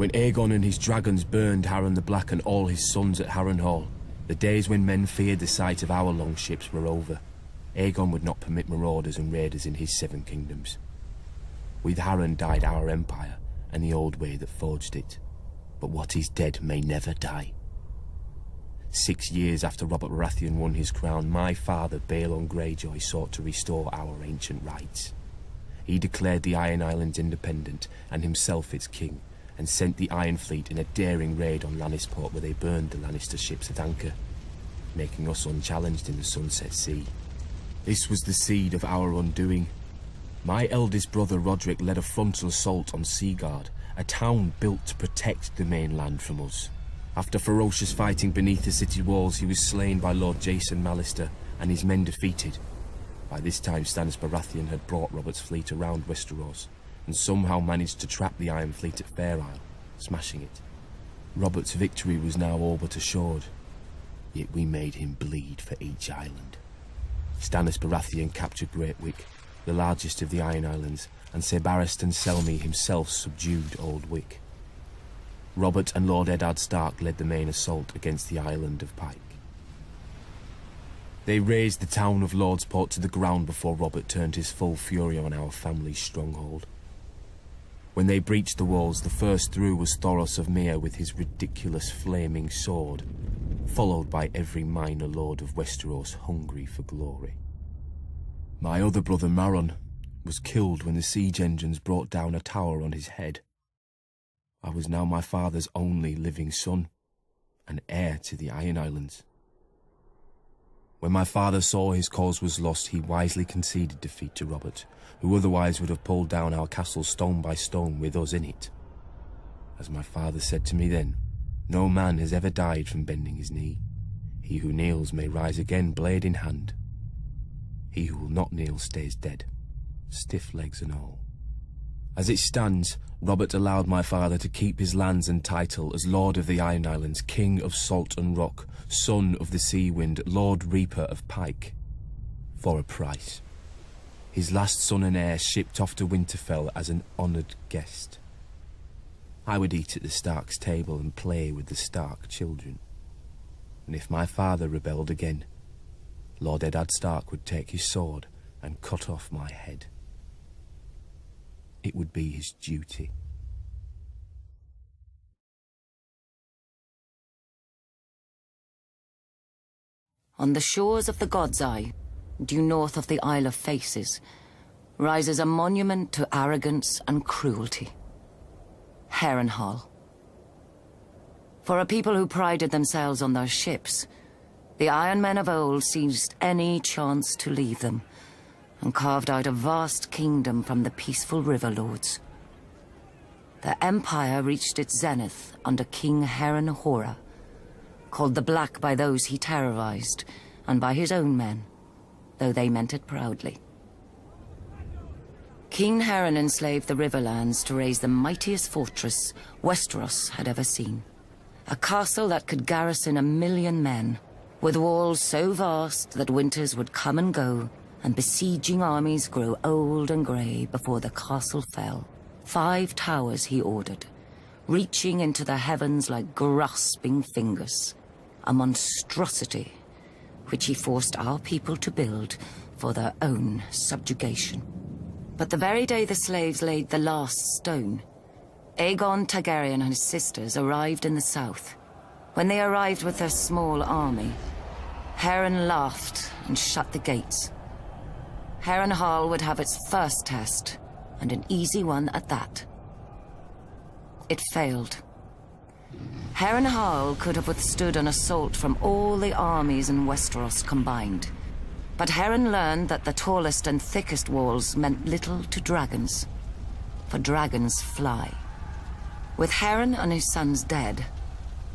When Aegon and his dragons burned Harren the Black and all his sons at Harrenhal, the days when men feared the sight of our longships were over. Aegon would not permit marauders and raiders in his 7 kingdoms. With Harren died our empire, and the old way that forged it. But what is dead may never die. 6 years after Robert Baratheon won his crown, my father, Balon Greyjoy, sought to restore our ancient rights. He declared the Iron Islands independent, and himself its king, and sent the Iron Fleet in a daring raid on Lannisport where they burned the Lannister ships at anchor, making us unchallenged in the Sunset Sea. This was the seed of our undoing. My eldest brother Roderick led a frontal assault on Seaguard, a town built to protect the mainland from us. After ferocious fighting beneath the city walls, he was slain by Lord Jason Mallister and his men defeated. By this time, Stannis Baratheon had brought Robert's fleet around Westeros, and somehow managed to trap the Iron Fleet at Fair Isle, smashing it. Robert's victory was now all but assured, yet we made him bleed for each island. Stannis Baratheon captured Great Wick, the largest of the Iron Islands, and Ser Barristan Selmy himself subdued Old Wick. Robert and Lord Eddard Stark led the main assault against the island of Pike. They razed the town of Lordsport to the ground before Robert turned his full fury on our family's stronghold. When they breached the walls, the first through was Thoros of Myr with his ridiculous flaming sword, followed by every minor lord of Westeros hungry for glory. My other brother Maron was killed when the siege engines brought down a tower on his head. I was now my father's only living son, and heir to the Iron Islands. When my father saw his cause was lost, he wisely conceded defeat to Robert, who otherwise would have pulled down our castle stone by stone with us in it. As my father said to me then, no man has ever died from bending his knee. He who kneels may rise again, blade in hand. He who will not kneel stays dead, stiff legs and all. As it stands, Robert allowed my father to keep his lands and title as Lord of the Iron Islands, King of Salt and Rock, Son of the Sea Wind, Lord Reaper of Pike, for a price. His last son and heir shipped off to Winterfell as an honoured guest. I would eat at the Stark's table and play with the Stark children. And if my father rebelled again, Lord Eddard Stark would take his sword and cut off my head. It would be his duty. On the shores of the God's Eye, due north of the Isle of Faces, rises a monument to arrogance and cruelty. Harrenhal. For a people who prided themselves on their ships, the Iron Men of old seized any chance to leave them, and carved out a vast kingdom from the peaceful river lords. The empire reached its zenith under King Harren Hora, called the Black by those he terrorized, and by his own men, though they meant it proudly. King Harren enslaved the Riverlands to raise the mightiest fortress Westeros had ever seen. A castle that could garrison 1 million men, with walls so vast that winters would come and go, and besieging armies grow old and grey before the castle fell. 5 towers he ordered, reaching into the heavens like grasping fingers. A monstrosity which he forced our people to build for their own subjugation. But the very day the slaves laid the last stone, Aegon Targaryen and his sisters arrived in the south. When they arrived with their small army, Harren laughed and shut the gates. Harrenhal would have its first test, and an easy one at that. It failed. Harrenhal could have withstood an assault from all the armies in Westeros combined. But Harren learned that the tallest and thickest walls meant little to dragons, for dragons fly. With Harren and his sons dead,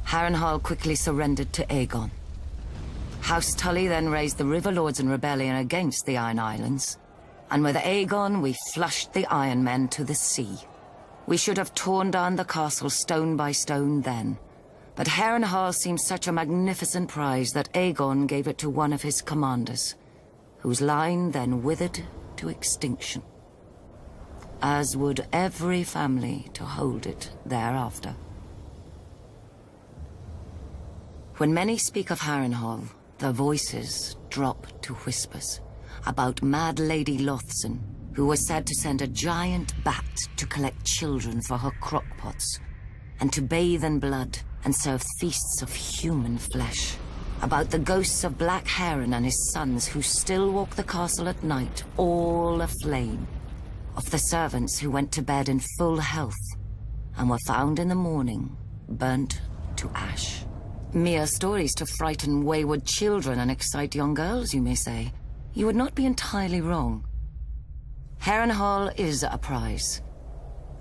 Harrenhal quickly surrendered to Aegon. House Tully then raised the River Lords in rebellion against the Iron Islands, and with Aegon we flushed the Iron Men to the sea. We should have torn down the castle stone by stone then, but Harrenhal seemed such a magnificent prize that Aegon gave it to one of his commanders, whose line then withered to extinction. as would every family to hold it thereafter. When many speak of Harrenhal, their voices drop to whispers about Mad Lady Lothson, who was said to send a giant bat to collect children for her crockpots, and to bathe in blood and serve feasts of human flesh. About the ghosts of Black Heron and his sons who still walk the castle at night, all aflame. Of the servants who went to bed in full health, and were found in the morning, burnt to ash. Mere stories to frighten wayward children and excite young girls, you may say. You would not be entirely wrong. Harrenhal is a prize.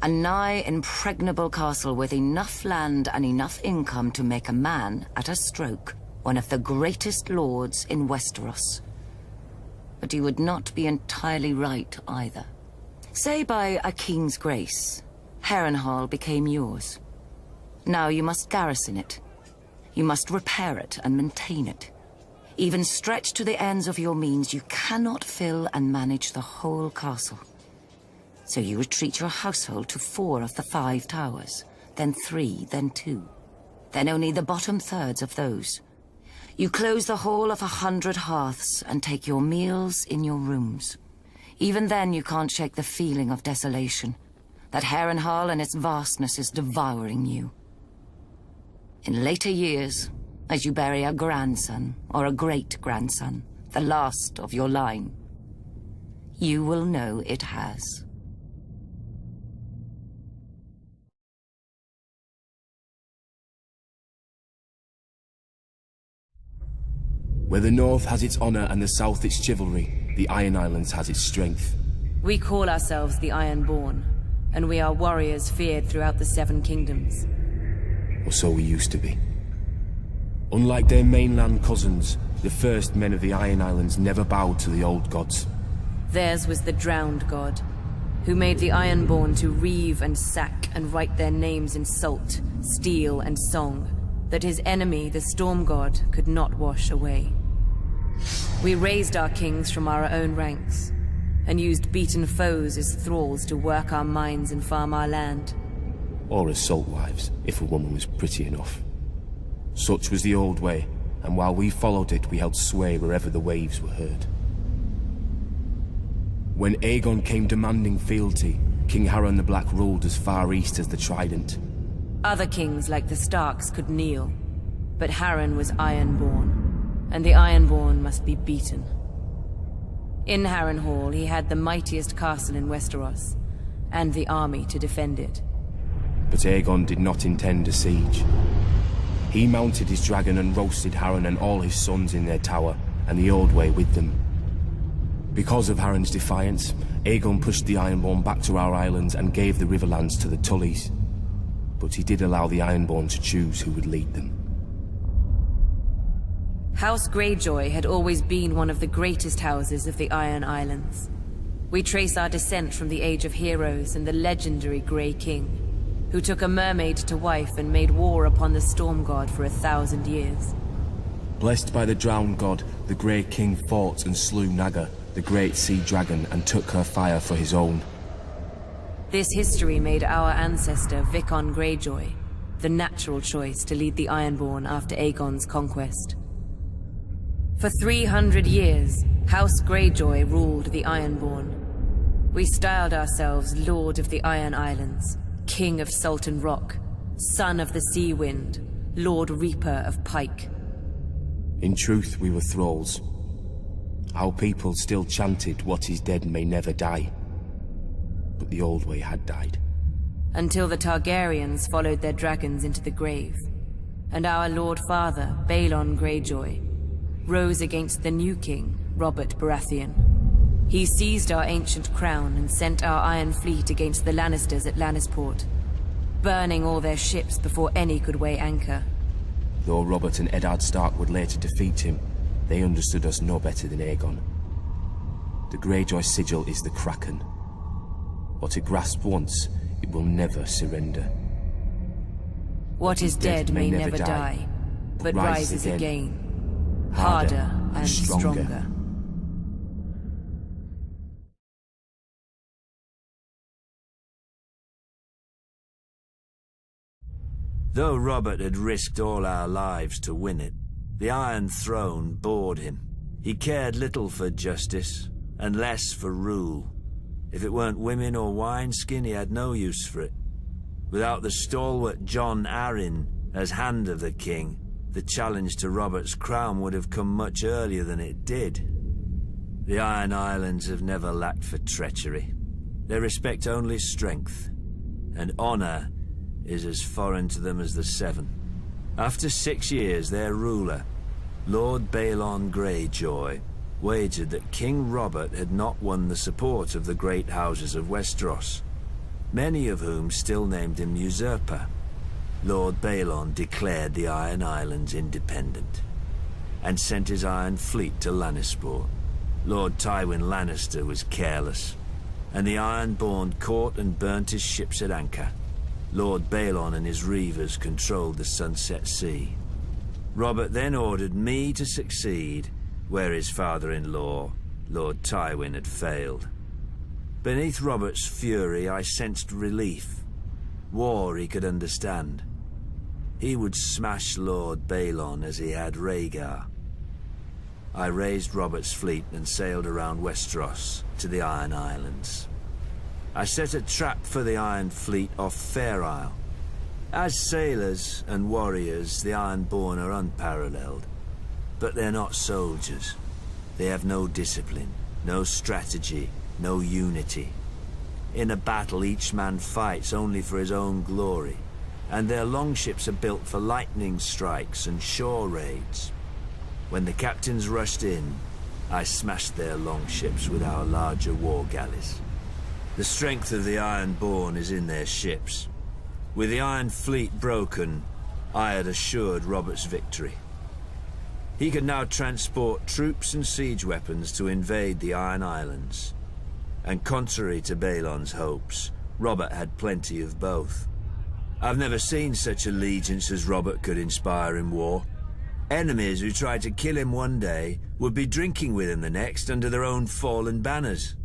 A nigh impregnable castle with enough land and enough income to make a man, at a stroke, one of the greatest lords in Westeros. But you would not be entirely right either. Say by a king's grace, Harrenhal became yours. Now you must garrison it. You must repair it and maintain it. Even stretched to the ends of your means, you cannot fill and manage the whole castle. So you retreat your household to 4 of the 5 towers, then 3, then 2, then only the bottom thirds of those. You close the whole of 100 hearths and take your meals in your rooms. Even then you can't shake the feeling of desolation, that Harrenhal and its vastness is devouring you. In later years, as you bury a grandson or a great-grandson, the last of your line, you will know it has. Where the North has its honor and the South its chivalry, the Iron Islands has its strength. We call ourselves the Ironborn, and we are warriors feared throughout the 7 kingdoms. Or so we used to be. Unlike their mainland cousins, the first men of the Iron Islands never bowed to the old gods. Theirs was the drowned god, who made the Ironborn to reave and sack and write their names in salt, steel, and song, that his enemy, the Storm God, could not wash away. We raised our kings from our own ranks, and used beaten foes as thralls to work our mines and farm our land. Or as salt wives, if a woman was pretty enough. Such was the old way, and while we followed it, we held sway wherever the waves were heard. When Aegon came demanding fealty, King Harren the Black ruled as far east as the Trident. Other kings like the Starks could kneel, but Harren was Ironborn, and the Ironborn must be beaten. In Harrenhal, he had the mightiest castle in Westeros, and the army to defend it. But Aegon did not intend a siege. He mounted his dragon and roasted Harren and all his sons in their tower, and the Old Way with them. Because of Harren's defiance, Aegon pushed the Ironborn back to our islands and gave the Riverlands to the Tullys. But he did allow the Ironborn to choose who would lead them. House Greyjoy had always been one of the greatest houses of the Iron Islands. We trace our descent from the Age of Heroes and the legendary Grey King, who took a mermaid to wife and made war upon the Storm God for 1,000 years. Blessed by the Drowned God, the Grey King fought and slew Naga, the great sea dragon, and took her fire for his own. This history made our ancestor Vickon Greyjoy the natural choice to lead the Ironborn after Aegon's conquest. For 300 years, House Greyjoy ruled the Ironborn. We styled ourselves Lord of the Iron Islands, King of Salt and Rock, Son of the Sea Wind, Lord Reaper of Pike. In truth, we were thralls. Our people still chanted, "What is dead may never die." But the Old Way had died. Until the Targaryens followed their dragons into the grave, and our Lord Father, Balon Greyjoy, rose against the new king, Robert Baratheon. He seized our ancient crown and sent our Iron Fleet against the Lannisters at Lannisport, burning all their ships before any could weigh anchor. Though Robert and Eddard Stark would later defeat him, they understood us no better than Aegon. The Greyjoy sigil is the Kraken. What it grasped once, it will never surrender. What is dead may never die, but rises again, harder and stronger. Though Robert had risked all our lives to win it, the Iron Throne bored him. He cared little for justice, and less for rule. If it weren't women or wineskin, he had no use for it. Without the stalwart Jon Arryn as Hand of the King, the challenge to Robert's crown would have come much earlier than it did. The Iron Islands have never lacked for treachery. They respect only strength, and honor is as foreign to them as the Seven. After 6 years, their ruler, Lord Balon Greyjoy, wagered that King Robert had not won the support of the great houses of Westeros, many of whom still named him usurper. Lord Balon declared the Iron Islands independent, and sent his Iron Fleet to Lannisport. Lord Tywin Lannister was careless, and the Ironborn caught and burnt his ships at anchor. Lord Balon and his reavers controlled the Sunset Sea. Robert then ordered me to succeed where his father-in-law, Lord Tywin, had failed. Beneath Robert's fury, I sensed relief. War he could understand. He would smash Lord Balon as he had Rhaegar. I raised Robert's fleet and sailed around Westeros to the Iron Islands. I set a trap for the Iron Fleet off Fair Isle. As sailors and warriors, the Ironborn are unparalleled. But they're not soldiers. They have no discipline, no strategy, no unity. In a battle, each man fights only for his own glory, and their longships are built for lightning strikes and shore raids. When the captains rushed in, I smashed their longships with our larger war galleys. The strength of the Ironborn is in their ships. With the Iron Fleet broken, I had assured Robert's victory. He could now transport troops and siege weapons to invade the Iron Islands. And contrary to Balon's hopes, Robert had plenty of both. I've never seen such allegiance as Robert could inspire in war. Enemies who tried to kill him one day would be drinking with him the next under their own fallen banners.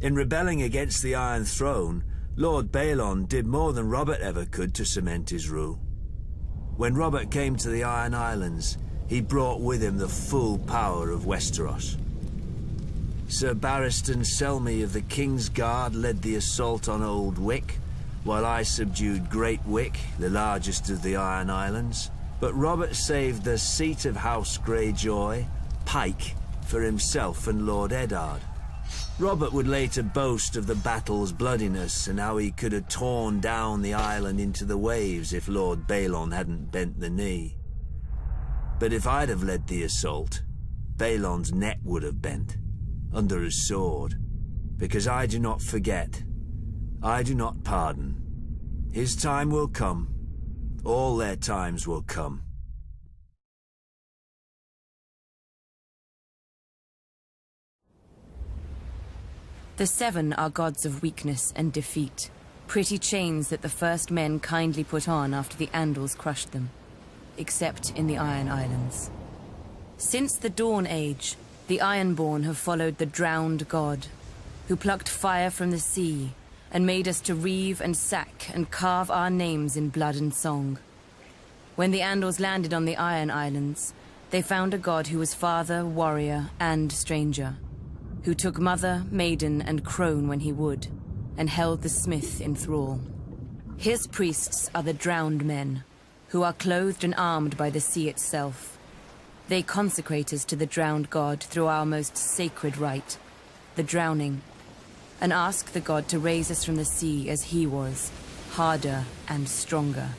In rebelling against the Iron Throne, Lord Balon did more than Robert ever could to cement his rule. When Robert came to the Iron Islands, he brought with him the full power of Westeros. Sir Barristan Selmy of the King's Guard led the assault on Old Wick, while I subdued Great Wick, the largest of the Iron Islands. But Robert saved the seat of House Greyjoy, Pike, for himself and Lord Eddard. Robert would later boast of the battle's bloodiness and how he could have torn down the island into the waves if Lord Balon hadn't bent the knee. But if I'd have led the assault, Balon's neck would have bent, under his sword, because I do not forget, I do not pardon. His time will come. All their times will come. The Seven are gods of weakness and defeat, pretty chains that the first men kindly put on after the Andals crushed them, except in the Iron Islands. Since the Dawn Age, the Ironborn have followed the drowned god, who plucked fire from the sea and made us to reave and sack and carve our names in blood and song. When the Andals landed on the Iron Islands, they found a god who was father, warrior, and stranger, who took mother, maiden, and crone when he would, and held the smith in thrall. His priests are the drowned men, who are clothed and armed by the sea itself. They consecrate us to the drowned god through our most sacred rite, the drowning, and ask the god to raise us from the sea as he was, harder and stronger.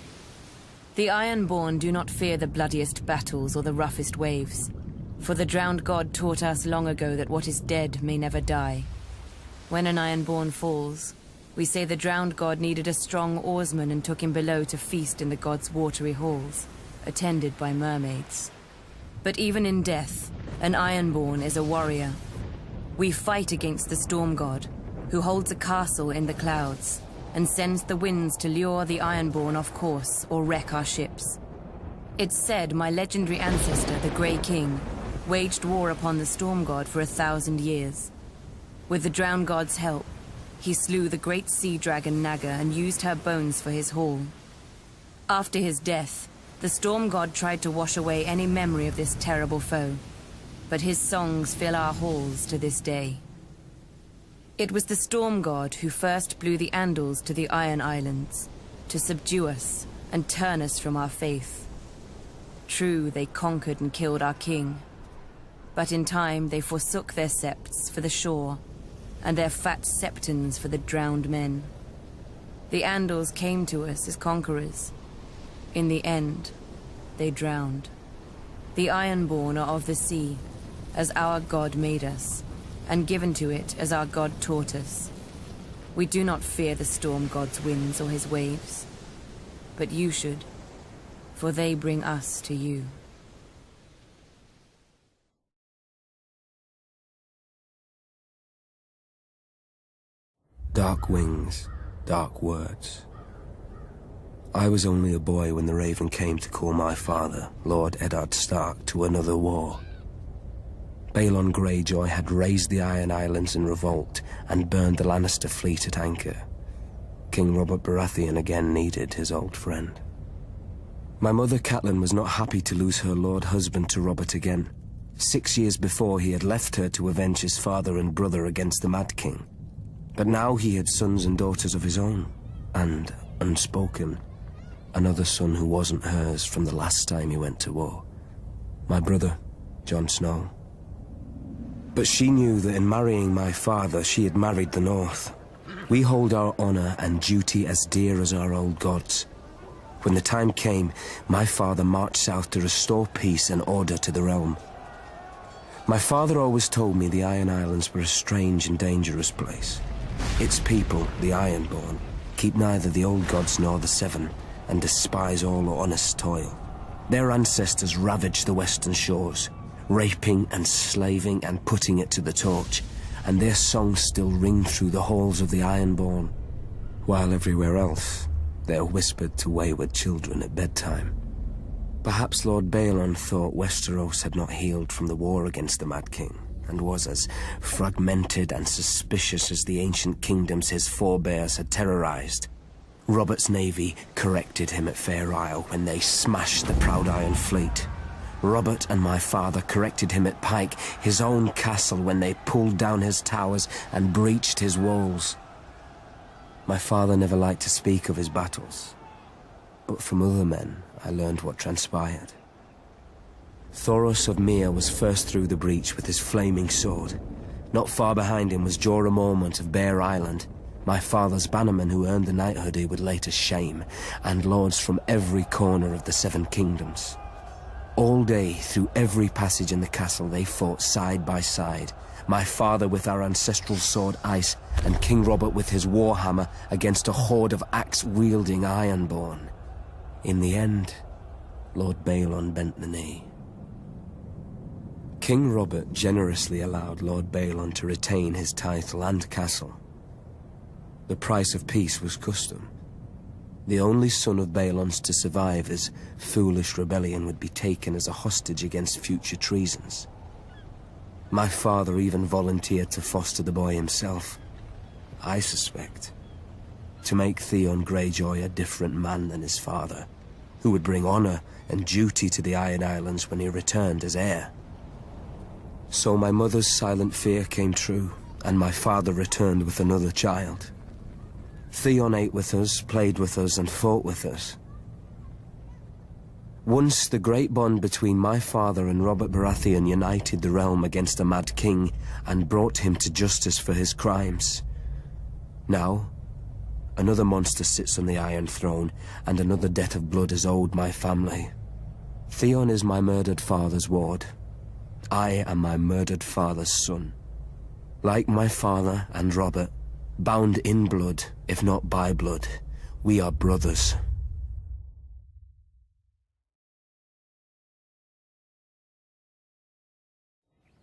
The Ironborn do not fear the bloodiest battles or the roughest waves, for the drowned god taught us long ago that what is dead may never die. When an Ironborn falls, we say the drowned god needed a strong oarsman and took him below to feast in the god's watery halls, attended by mermaids. But even in death, an Ironborn is a warrior. We fight against the storm god, who holds a castle in the clouds, and sends the winds to lure the Ironborn off course or wreck our ships. It's said my legendary ancestor, the Grey King, waged war upon the storm god for 1,000 years. With the drowned god's help, he slew the great sea dragon Naga and used her bones for his haul. After his death, the Storm God tried to wash away any memory of this terrible foe, but his songs fill our halls to this day. It was the Storm God who first blew the Andals to the Iron Islands, to subdue us and turn us from our faith. True, they conquered and killed our king, but in time they forsook their septs for the shore, and their fat septons for the drowned men. The Andals came to us as conquerors. In the end, they drowned. The Ironborn are of the sea, as our God made us, and given to it as our God taught us. We do not fear the Storm God's winds or his waves, but you should, for they bring us to you. Dark wings, dark words. I was only a boy when the Raven came to call my father, Lord Eddard Stark, to another war. Balon Greyjoy had raised the Iron Islands in revolt and burned the Lannister fleet at anchor. King Robert Baratheon again needed his old friend. My mother Catelyn was not happy to lose her lord husband to Robert again. 6 years before he had left her to avenge his father and brother against the Mad King. But now he had sons and daughters of his own, and, unspoken, another son who wasn't hers from the last time he went to war. My brother, Jon Snow. But she knew that in marrying my father, she had married the North. We hold our honor and duty as dear as our old gods. When the time came, my father marched south to restore peace and order to the realm. My father always told me the Iron Islands were a strange and dangerous place. Its people, the Ironborn, keep neither the old gods nor the Seven, and despise all honest toil. Their ancestors ravaged the western shores, raping and slaving and putting it to the torch, and their songs still ring through the halls of the Ironborn, while everywhere else they're whispered to wayward children at bedtime. Perhaps Lord Balon thought Westeros had not healed from the war against the Mad King, and was as fragmented and suspicious as the ancient kingdoms his forebears had terrorized. Robert's navy corrected him at Fair Isle when they smashed the Proud Iron Fleet. Robert and my father corrected him at Pike, his own castle, when they pulled down his towers and breached his walls. My father never liked to speak of his battles, but from other men I learned what transpired. Thoros of Myr was first through the breach with his flaming sword. Not far behind him was Jorah Mormont of Bear Island, my father's bannerman who earned the knighthood he would later shame, and lords from every corner of the Seven Kingdoms. All day, through every passage in the castle, they fought side by side, my father with our ancestral sword Ice, and King Robert with his warhammer against a horde of axe-wielding Ironborn. In the end, Lord Balon bent the knee. King Robert generously allowed Lord Balon to retain his title and castle. The price of peace was custom. The only son of Balon's to survive his foolish rebellion would be taken as a hostage against future treasons. My father even volunteered to foster the boy himself, I suspect, to make Theon Greyjoy a different man than his father, who would bring honor and duty to the Iron Islands when he returned as heir. So my mother's silent fear came true, and my father returned with another child. Theon ate with us, played with us, and fought with us. Once the great bond between my father and Robert Baratheon united the realm against a Mad King and brought him to justice for his crimes. Now, another monster sits on the Iron Throne, and another debt of blood is owed my family. Theon is my murdered father's ward. I am my murdered father's son. Like my father and Robert, bound in blood, if not by blood, we are brothers.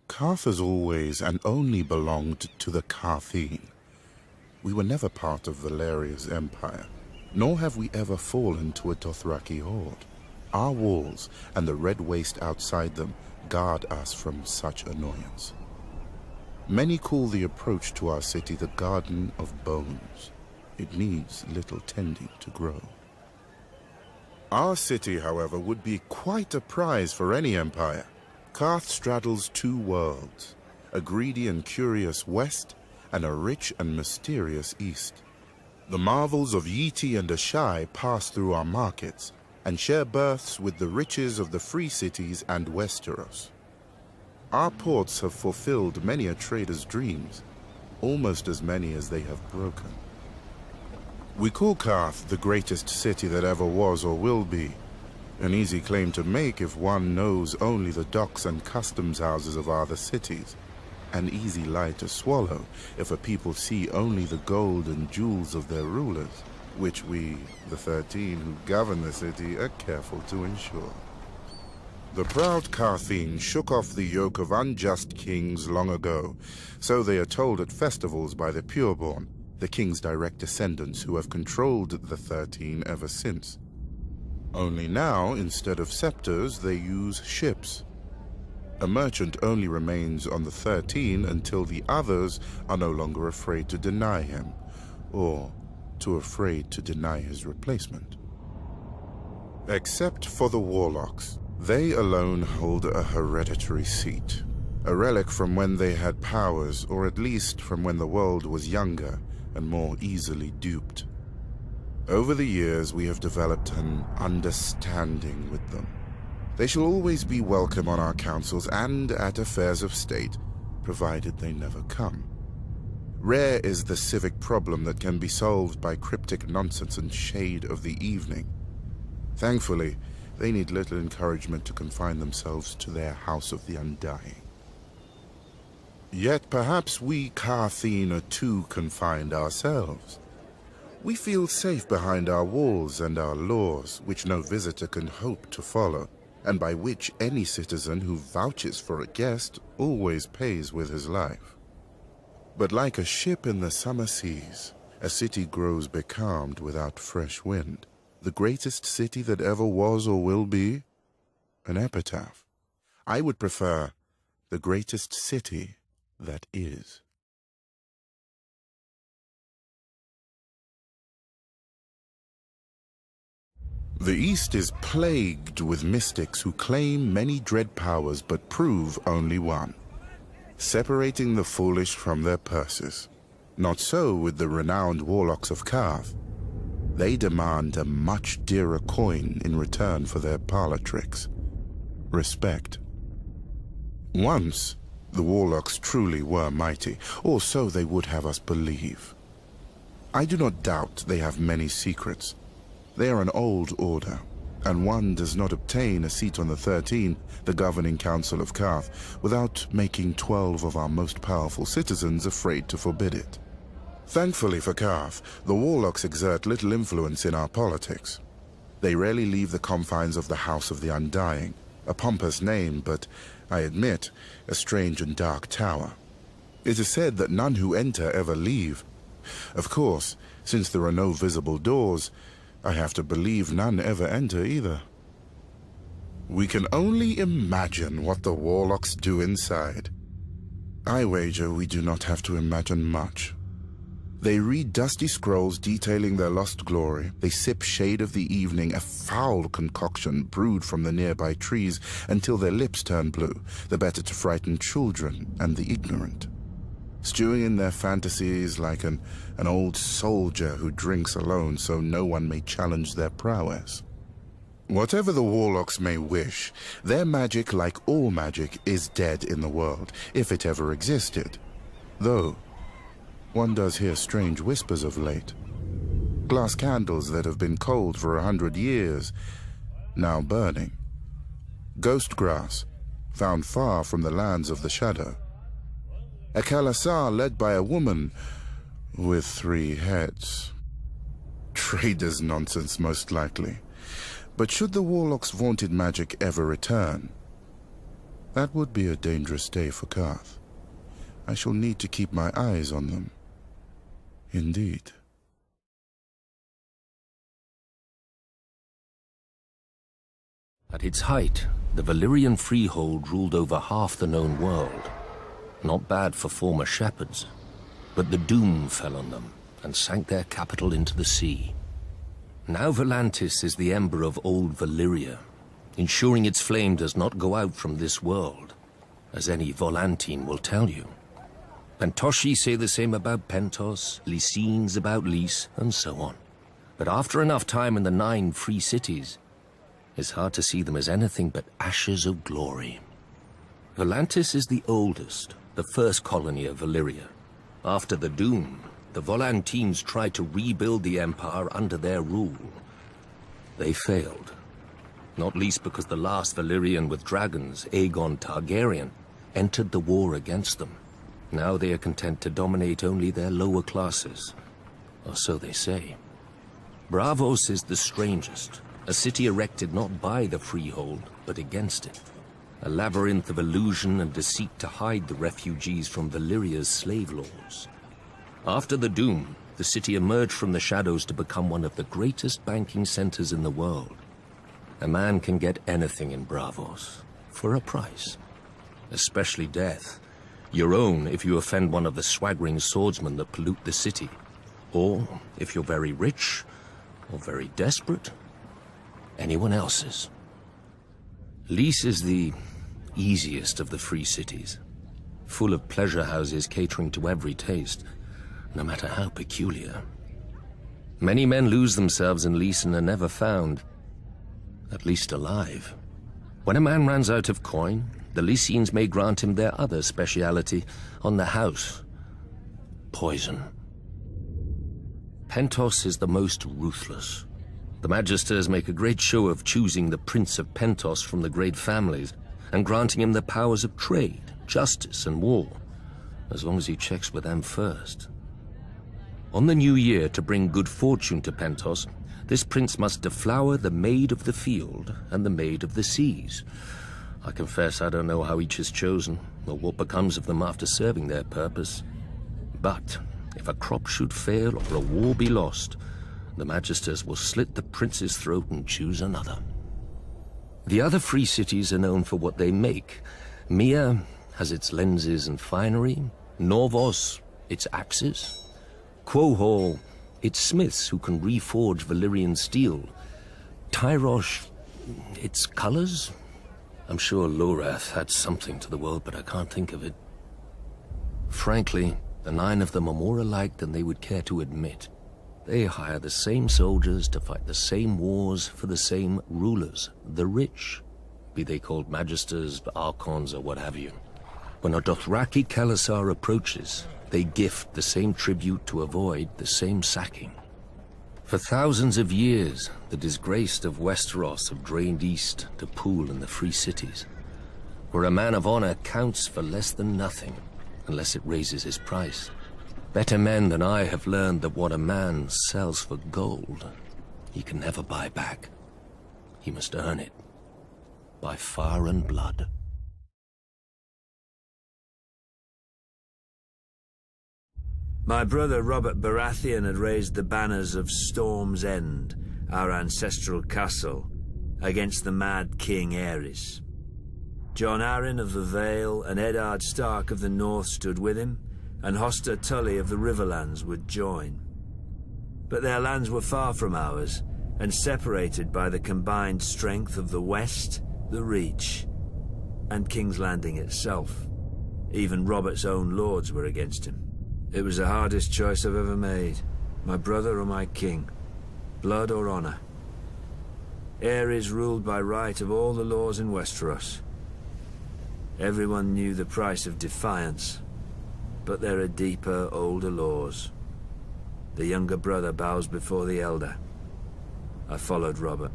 Karth has always and only belonged to the Kartheen. We were never part of Valeria's empire, nor have we ever fallen to a Dothraki horde. Our walls and the red waste outside them guard us from such annoyance. Many call the approach to our city the Garden of Bones. It needs little tending to grow. Our city, however, would be quite a prize for any empire. Qarth straddles two worlds, a greedy and curious west, and a rich and mysterious east. The marvels of Yiti and Ashai pass through our markets, and share berths with the riches of the free cities and Westeros. Our ports have fulfilled many a trader's dreams, almost as many as they have broken. We call Qarth the greatest city that ever was or will be. An easy claim to make if one knows only the docks and customs houses of other cities. An easy lie to swallow if a people see only the gold and jewels of their rulers, which we, the 13 who govern the city, are careful to ensure. The proud Qartheen shook off the yoke of unjust kings long ago, so they are told at festivals by the pureborn, the king's direct descendants who have controlled the 13 ever since. Only now, instead of scepters, they use ships. A merchant only remains on the 13 until the others are no longer afraid to deny him, or too afraid to deny his replacement. Except for the Warlocks, they alone hold a hereditary seat, a relic from when they had powers, or at least from when the world was younger and more easily duped. Over the years, we have developed an understanding with them. They shall always be welcome on our councils and at affairs of state, provided they never come. Rare is the civic problem that can be solved by cryptic nonsense and shade of the evening. Thankfully, they need little encouragement to confine themselves to their House of the Undying. Yet perhaps we Qartheen are too confined ourselves. We feel safe behind our walls and our laws, which no visitor can hope to follow, and by which any citizen who vouches for a guest always pays with his life. But like a ship in the summer seas, a city grows becalmed without fresh wind. The greatest city that ever was or will be? An epitaph. I would prefer the greatest city that is. The East is plagued with mystics who claim many dread powers but prove only one, separating the foolish from their purses. Not so with the renowned warlocks of Qarth. They demand a much dearer coin in return for their parlor tricks. Respect. Once, the warlocks truly were mighty, or so they would have us believe. I do not doubt they have many secrets. They are an old order, and one does not obtain a seat on the 13, the governing council of Qarth, without making 12 of our most powerful citizens afraid to forbid it. Thankfully for Qarth, the warlocks exert little influence in our politics. They rarely leave the confines of the House of the Undying, a pompous name, but, I admit, a strange and dark tower. It is said that none who enter ever leave. Of course, since there are no visible doors, I have to believe none ever enter either. We can only imagine what the warlocks do inside. I wager we do not have to imagine much. They read dusty scrolls detailing their lost glory. They sip shade of the evening, a foul concoction brewed from the nearby trees, until their lips turn blue, the better to frighten children and the ignorant. Stewing in their fantasies like an old soldier who drinks alone so no one may challenge their prowess. Whatever the warlocks may wish, their magic, like all magic, is dead in the world, if it ever existed. Though, one does hear strange whispers of late. Glass candles that have been cold for 100 years, now burning. Ghost grass, found far from the lands of the shadow. A Khalasar led by a woman with 3 heads. Trader's nonsense, most likely. But should the warlock's vaunted magic ever return, that would be a dangerous day for Qarth. I shall need to keep my eyes on them. Indeed. At its height, the Valyrian freehold ruled over half the known world. Not bad for former shepherds, but the doom fell on them and sank their capital into the sea. Now Volantis is the ember of old Valyria, ensuring its flame does not go out from this world, as any Volantine will tell you. Pentoshi say the same about Pentos, Lycines about Lys, and so on. But after enough time in the 9 free cities, it's hard to see them as anything but ashes of glory. Volantis is the oldest, the first colony of Valyria. After the Doom, the Volantines tried to rebuild the Empire under their rule. They failed. Not least because the last Valyrian with dragons, Aegon Targaryen, entered the war against them. Now they are content to dominate only their lower classes. Or so they say. Braavos is the strangest, a city erected not by the freehold, but against it. A labyrinth of illusion and deceit to hide the refugees from Valyria's slave lords. After the Doom, the city emerged from the shadows to become one of the greatest banking centers in the world. A man can get anything in Braavos, for a price. Especially death. Your own if you offend one of the swaggering swordsmen that pollute the city. Or, if you're very rich, or very desperate, anyone else's. Lys is the easiest of the free cities, full of pleasure houses catering to every taste, no matter how peculiar. Many men lose themselves in Lys and are never found, at least alive. When a man runs out of coin, the Lycines may grant him their other speciality on the house: poison. Pentos is the most ruthless. The Magisters make a great show of choosing the Prince of Pentos from the great families and granting him the powers of trade, justice, and war, as long as he checks with them first. On the new year, to bring good fortune to Pentos, this prince must deflower the Maid of the Field and the Maid of the Seas. I confess I don't know how each is chosen, or what becomes of them after serving their purpose. But if a crop should fail or a war be lost, the Magisters will slit the prince's throat and choose another. The other free cities are known for what they make. Mia has its lenses and finery, Norvos its axes, Quohor its smiths who can reforge Valyrian steel, Tyrosh its colors. I'm sure Lorath had something to the world, but I can't think of it. Frankly, the 9 of them are more alike than they would care to admit. They hire the same soldiers to fight the same wars for the same rulers, the rich, be they called Magisters, Archons, or what have you. When a Dothraki Khalasar approaches, they gift the same tribute to avoid the same sacking. For thousands of years, the disgraced of Westeros have drained east to pool in the free cities, where a man of honor counts for less than nothing, unless it raises his price. Better men than I have learned that what a man sells for gold, he can never buy back. He must earn it, by fire and blood. My brother Robert Baratheon had raised the banners of Storm's End, our ancestral castle, against the mad King Aerys. Jon Arryn of the Vale and Eddard Stark of the North stood with him, and Hoster Tully of the Riverlands would join. But their lands were far from ours, and separated by the combined strength of the West, the Reach, and King's Landing itself. Even Robert's own lords were against him. It was the hardest choice I've ever made. My brother or my king. Blood or honor. Aerys ruled by right of all the laws in Westeros. Everyone knew the price of defiance, but there are deeper, older laws. The younger brother bows before the elder. I followed Robert.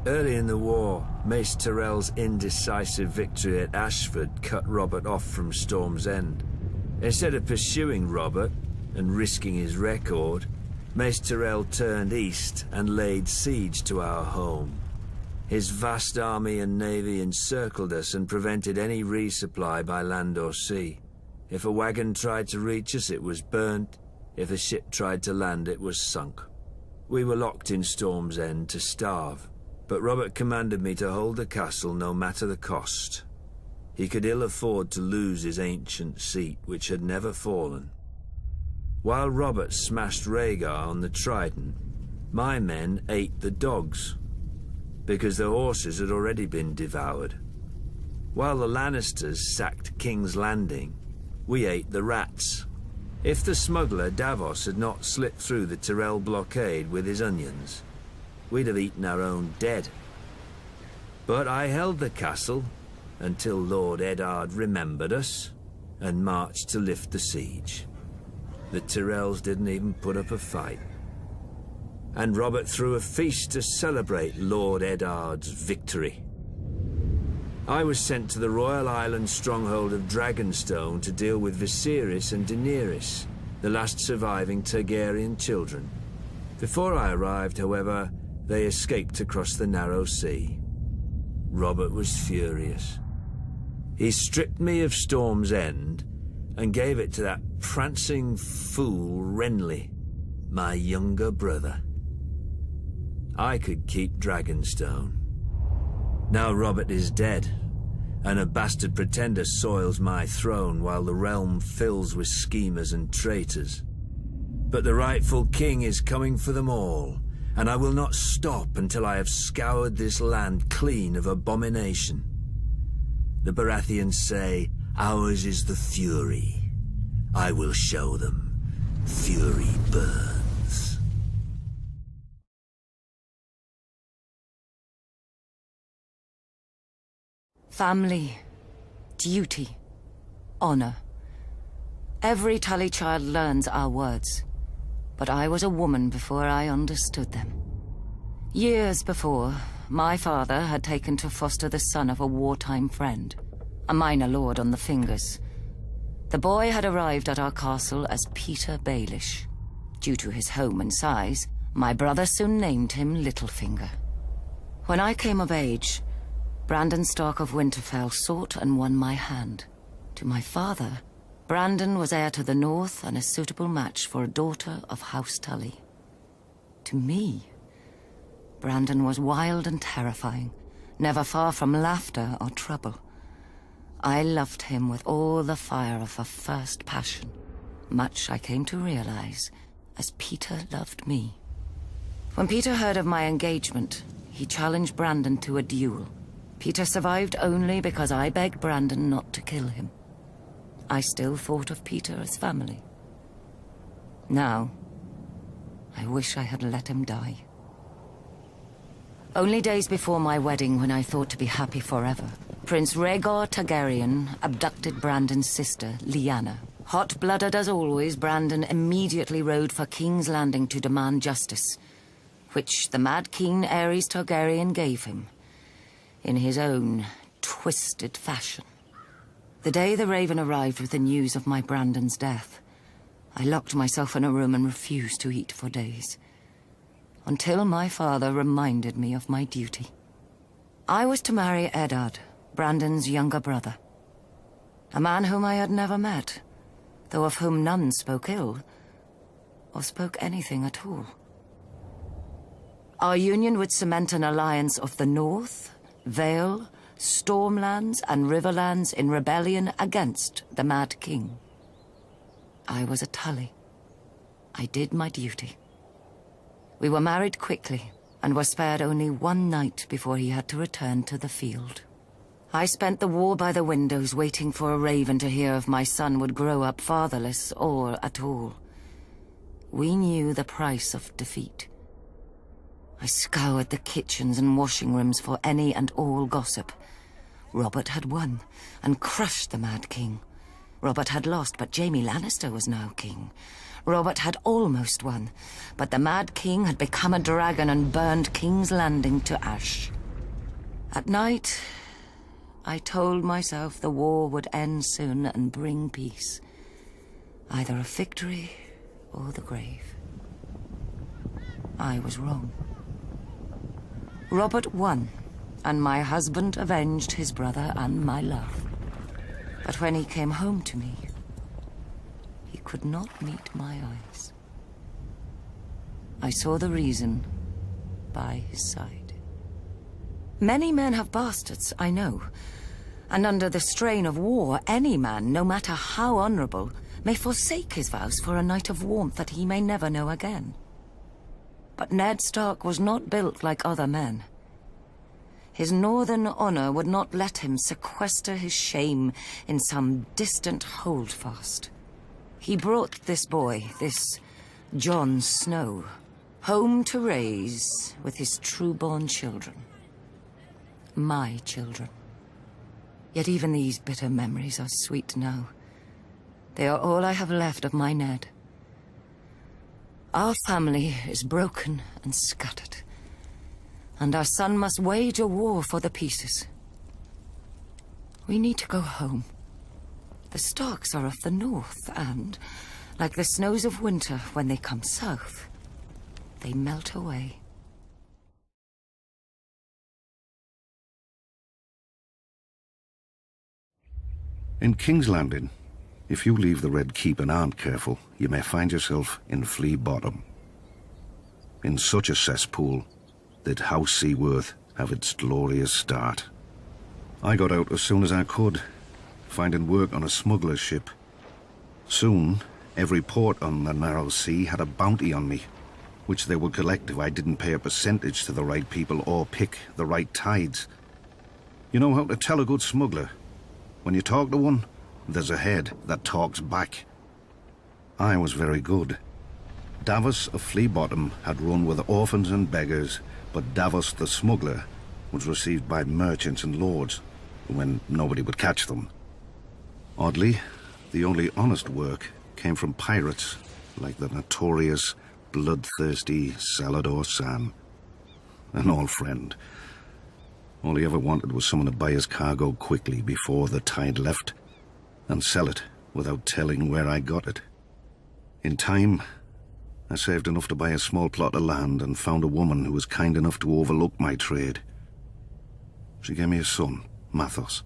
Early in the war, Mace Tyrell's indecisive victory at Ashford cut Robert off from Storm's End. Instead of pursuing Robert and risking his record, Mace Tyrell turned east and laid siege to our home. His vast army and navy encircled us and prevented any resupply by land or sea. If a wagon tried to reach us, it was burnt. If a ship tried to land, it was sunk. We were locked in Storm's End to starve, but Robert commanded me to hold the castle no matter the cost. He could ill afford to lose his ancient seat, which had never fallen. While Robert smashed Rhaegar on the Trident, My men ate the dogs, because the horses had already been devoured. While the Lannisters sacked King's Landing, we ate the rats. If the smuggler Davos had not slipped through the Tyrell blockade with his onions, we'd have eaten our own dead. But I held the castle until Lord Eddard remembered us and marched to lift the siege. The Tyrells didn't even put up a fight. And Robert threw a feast to celebrate Lord Eddard's victory. I was sent to the Royal Island stronghold of Dragonstone to deal with Viserys and Daenerys, the last surviving Targaryen children. Before I arrived, however, they escaped across the narrow sea. Robert was furious. He stripped me of Storm's End and gave it to that prancing fool Renly, my younger brother. I could keep Dragonstone. Now Robert is dead, and a bastard pretender soils my throne while the realm fills with schemers and traitors. But the rightful king is coming for them all, and I will not stop until I have scoured this land clean of abomination. The Baratheons say, ours is the fury. I will show them. Fury burns. Family, duty, honor. Every Tully child learns our words, but I was a woman before I understood them. Years before, my father had taken to foster the son of a wartime friend, a minor lord on the Fingers. The boy had arrived at our castle as Peter Baelish. Due to his home and size, my brother soon named him Littlefinger. When I came of age, Brandon Stark of Winterfell sought and won my hand. To my father, Brandon was heir to the north and a suitable match for a daughter of House Tully. To me, Brandon was wild and terrifying, never far from laughter or trouble. I loved him with all the fire of a first passion, much I came to realize, as Peter loved me. When Peter heard of my engagement, he challenged Brandon to a duel. Peter survived only because I begged Brandon not to kill him. I still thought of Peter as family. Now, I wish I had let him die. Only days before my wedding, when I thought to be happy forever, Prince Rhaegar Targaryen abducted Brandon's sister, Lyanna. Hot-blooded as always, Brandon immediately rode for King's Landing to demand justice, which the Mad King Aerys Targaryen gave him, in his own twisted fashion. The day the Raven arrived with the news of my Brandon's death, I locked myself in a room and refused to eat for days, until my father reminded me of my duty. I was to marry Eddard, Brandon's younger brother, a man whom I had never met, though of whom none spoke ill, or spoke anything at all. Our union would cement an alliance of the North, Vale, Stormlands, and Riverlands in rebellion against the Mad King. I was a Tully. I did my duty. We were married quickly, and were spared only one night before he had to return to the field. I spent the war by the windows waiting for a raven to hear if my son would grow up fatherless or at all. We knew the price of defeat. I scoured the kitchens and washing rooms for any and all gossip. Robert had won and crushed the Mad King. Robert had lost, but Jaime Lannister was now king. Robert had almost won, but the Mad King had become a dragon and burned King's Landing to ash. At night, I told myself the war would end soon and bring peace. Either a victory or the grave. I was wrong. Robert won, and my husband avenged his brother and my love. But when he came home to me, he could not meet my eyes. I saw the reason by his side. Many men have bastards, I know. And under the strain of war, any man, no matter how honorable, may forsake his vows for a night of warmth that he may never know again. But Ned Stark was not built like other men. His northern honor would not let him sequester his shame in some distant holdfast. He brought this boy, this Jon Snow, home to raise with his true-born children. My children. Yet even these bitter memories are sweet now. They are all I have left of my Ned. Our family is broken and scattered, and our son must wage a war for the pieces. We need to go home. The Starks are of the north, and, like the snows of winter when they come south, they melt away. In King's Landing, if you leave the Red Keep and aren't careful, you may find yourself in Flea Bottom. In such a cesspool did House Seaworth have its glorious start. I got out as soon as I could, finding work on a smuggler's ship. Soon, every port on the narrow sea had a bounty on me, which they would collect if I didn't pay a percentage to the right people or pick the right tides. You know how to tell a good smuggler? When you talk to one, there's a head that talks back. I was very good. Davos of Flea Bottom had run with orphans and beggars, but Davos the smuggler was received by merchants and lords, when nobody would catch them. Oddly, the only honest work came from pirates, like the notorious, bloodthirsty Salladhor Saan. An old friend. All he ever wanted was someone to buy his cargo quickly before the tide left, and sell it without telling where I got it. In time, I saved enough to buy a small plot of land and found a woman who was kind enough to overlook my trade. She gave me a son, Mathos.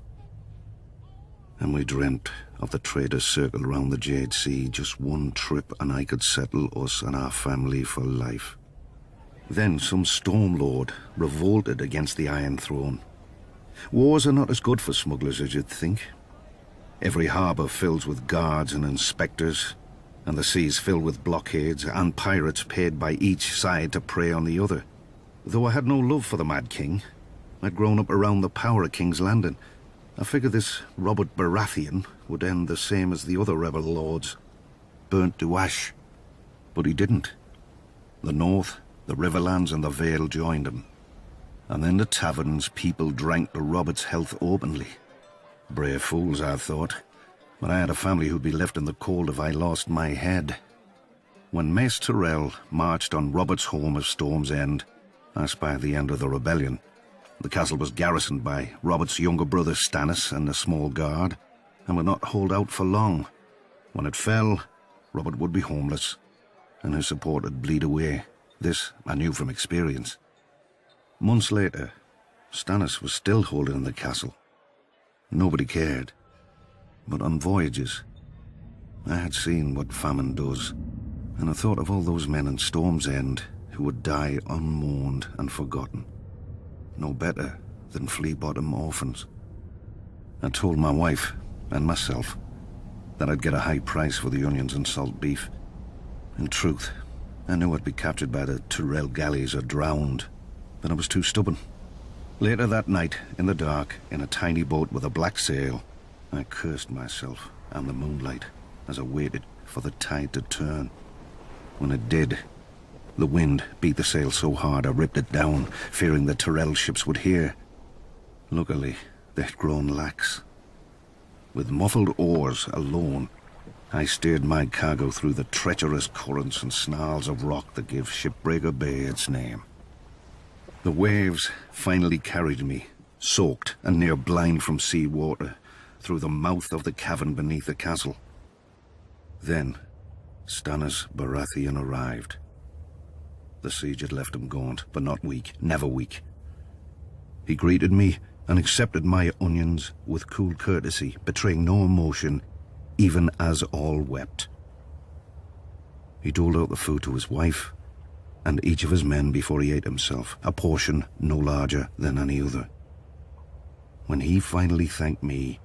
And we dreamt of the traders' circle around the Jade Sea, just one trip and I could settle us and our family for life. Then some Storm Lord revolted against the Iron Throne. Wars are not as good for smugglers as you'd think. Every harbour fills with guards and inspectors, and the seas filled with blockades and pirates paid by each side to prey on the other. Though I had no love for the Mad King, I'd grown up around the power of King's Landing. I figured this Robert Baratheon would end the same as the other rebel lords, burnt to ash. But he didn't. The North, the Riverlands and the Vale joined him. And in the taverns, people drank to Robert's health openly. Brave fools, I thought. But I had a family who'd be left in the cold if I lost my head. When Mace Tyrell marched on Robert's home of Storm's End, I spied the end of the rebellion. The castle was garrisoned by Robert's younger brother Stannis and a small guard, and would not hold out for long. When it fell, Robert would be homeless, and his support would bleed away. This I knew from experience. Months later, Stannis was still holding the castle. Nobody cared. But on voyages, I had seen what famine does, and I thought of all those men in Storm's End who would die unmourned and forgotten. No better than Flea Bottom orphans. I told my wife and myself that I'd get a high price for the onions and salt beef. In truth, I knew I'd be captured by the Tyrell galleys or drowned, but I was too stubborn. Later that night, in the dark, in a tiny boat with a black sail, I cursed myself and the moonlight as I waited for the tide to turn. When it did, the wind beat the sail so hard I ripped it down, fearing the Tyrell ships would hear. Luckily, they'd grown lax. With muffled oars alone, I steered my cargo through the treacherous currents and snarls of rock that gave Shipbreaker Bay its name. The waves finally carried me, soaked and near blind from sea water, through the mouth of the cavern beneath the castle. Then, Stannis Baratheon arrived. The siege had left him gaunt, but not weak, never weak. He greeted me and accepted my onions with cool courtesy, betraying no emotion, even as all wept. He doled out the food to his wife and each of his men before he ate himself, a portion no larger than any other. When he finally thanked me,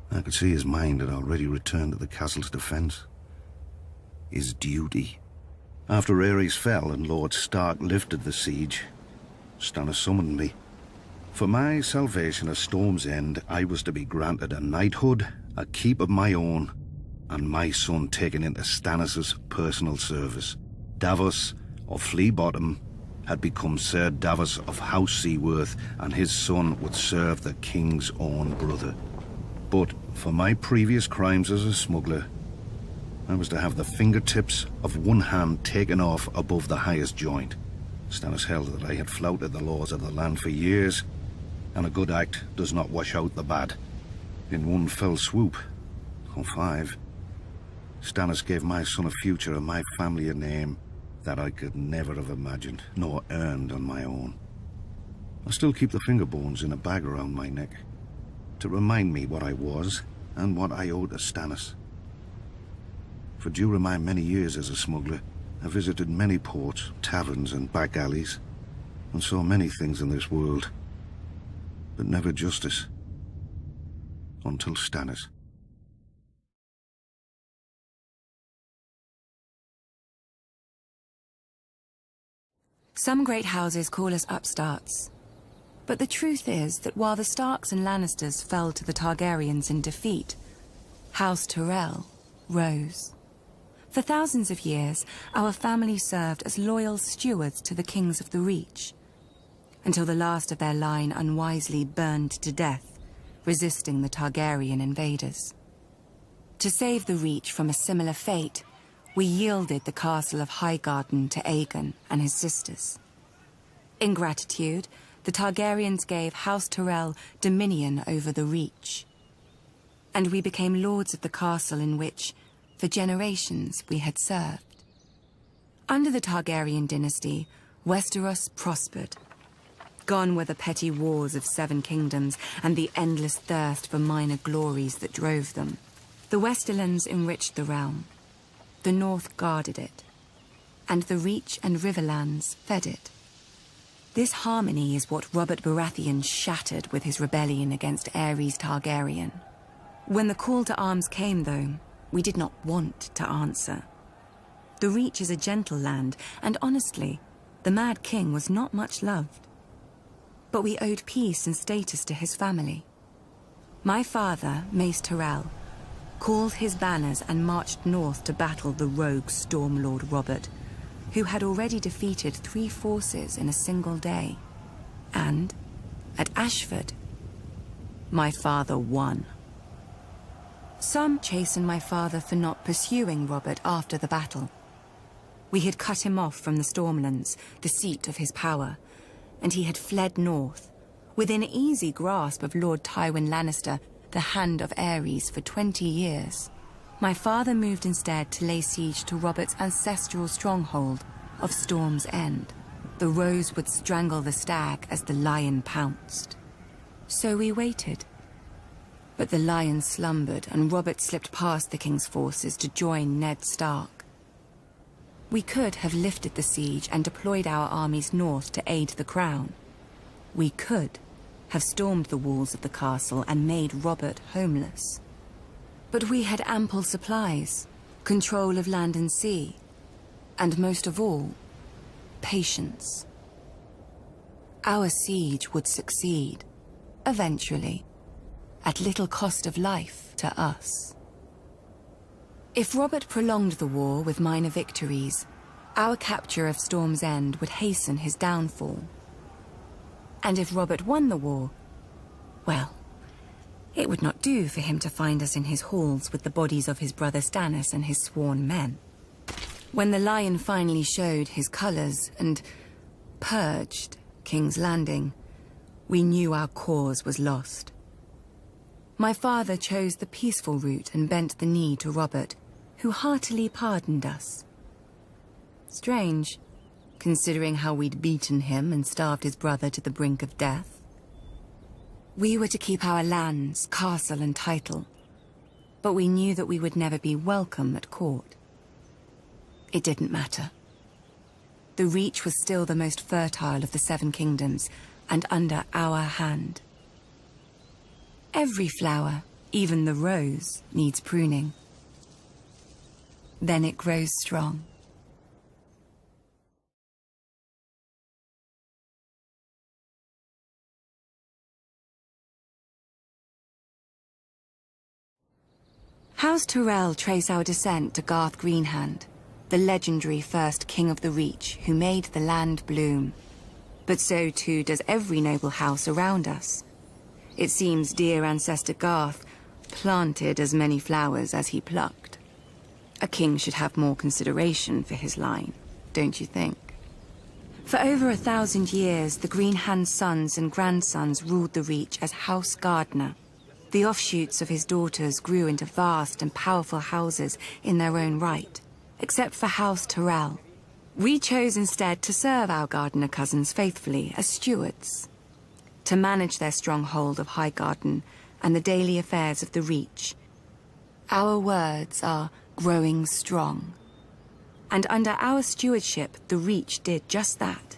I could see his mind had already returned to the castle's defense. His duty. After Ares fell and Lord Stark lifted the siege, Stannis summoned me. For my salvation at Storm's End, I was to be granted a knighthood, a keep of my own, and my son taken into Stannis' personal service. Davos of Flea Bottom had become Sir Davos of House Seaworth, and his son would serve the king's own brother. But for my previous crimes as a smuggler, I was to have the fingertips of one hand taken off above the highest joint. Stannis held that I had flouted the laws of the land for years, and a good act does not wash out the bad. In one fell swoop, or 5, Stannis gave my son a future and my family a name that I could never have imagined, nor earned on my own. I still keep the finger bones in a bag around my neck, to remind me what I was and what I owed to Stannis. For during my many years as a smuggler, I visited many ports, taverns and back alleys, and saw many things in this world, but never justice. Until Stannis. Some great houses call us upstarts. But the truth is that while the Starks and Lannisters fell to the Targaryens in defeat, House Tyrell rose. For thousands of years, our family served as loyal stewards to the kings of the Reach, until the last of their line unwisely burned to death, resisting the Targaryen invaders. To save the Reach from a similar fate, we yielded the castle of Highgarden to Aegon and his sisters. In gratitude, the Targaryens gave House Tyrell dominion over the Reach, and we became lords of the castle in which, for generations, we had served. Under the Targaryen dynasty, Westeros prospered. Gone were the petty wars of 7 kingdoms and the endless thirst for minor glories that drove them. The Westerlands enriched the realm. The North guarded it, and the Reach and Riverlands fed it. This harmony is what Robert Baratheon shattered with his rebellion against Aerys Targaryen. When the call to arms came, though, we did not want to answer. The Reach is a gentle land, and honestly, the Mad King was not much loved. But we owed peace and status to his family. My father, Mace Tyrell, called his banners and marched north to battle the rogue Stormlord Robert, who had already defeated 3 forces in a single day. And, at Ashford, my father won. Some chastened my father for not pursuing Robert after the battle. We had cut him off from the Stormlands, the seat of his power, and he had fled north, within easy grasp of Lord Tywin Lannister, the Hand of Aerys, for 20 years. My father moved instead to lay siege to Robert's ancestral stronghold of Storm's End. The rose would strangle the stag as the lion pounced. So we waited. But the lion slumbered, and Robert slipped past the king's forces to join Ned Stark. We could have lifted the siege and deployed our armies north to aid the crown. We could have stormed the walls of the castle and made Robert homeless. But we had ample supplies, control of land and sea, and most of all, patience. Our siege would succeed, eventually, at little cost of life to us. If Robert prolonged the war with minor victories, our capture of Storm's End would hasten his downfall. And if Robert won the war, well, it would not do for him to find us in his halls with the bodies of his brother Stannis and his sworn men. When the lion finally showed his colors and purged King's Landing, we knew our cause was lost. My father chose the peaceful route and bent the knee to Robert, who heartily pardoned us. Strange, considering how we'd beaten him and starved his brother to the brink of death. We were to keep our lands, castle and title, but we knew that we would never be welcome at court. It didn't matter. The Reach was still the most fertile of the 7 kingdoms, and under our hand. Every flower, even the rose, needs pruning. Then it grows strong. House Tyrell trace our descent to Garth Greenhand, the legendary first king of the Reach who made the land bloom. But so too does every noble house around us. It seems dear ancestor Garth planted as many flowers as he plucked. A king should have more consideration for his line, don't you think? For over 1,000 years, the Greenhand sons and grandsons ruled the Reach as House Gardener. The offshoots of his daughters grew into vast and powerful houses in their own right, except for House Tyrell. We chose instead to serve our Gardener cousins faithfully as stewards, to manage their stronghold of Highgarden and the daily affairs of the Reach. Our words are growing strong. And under our stewardship, the Reach did just that.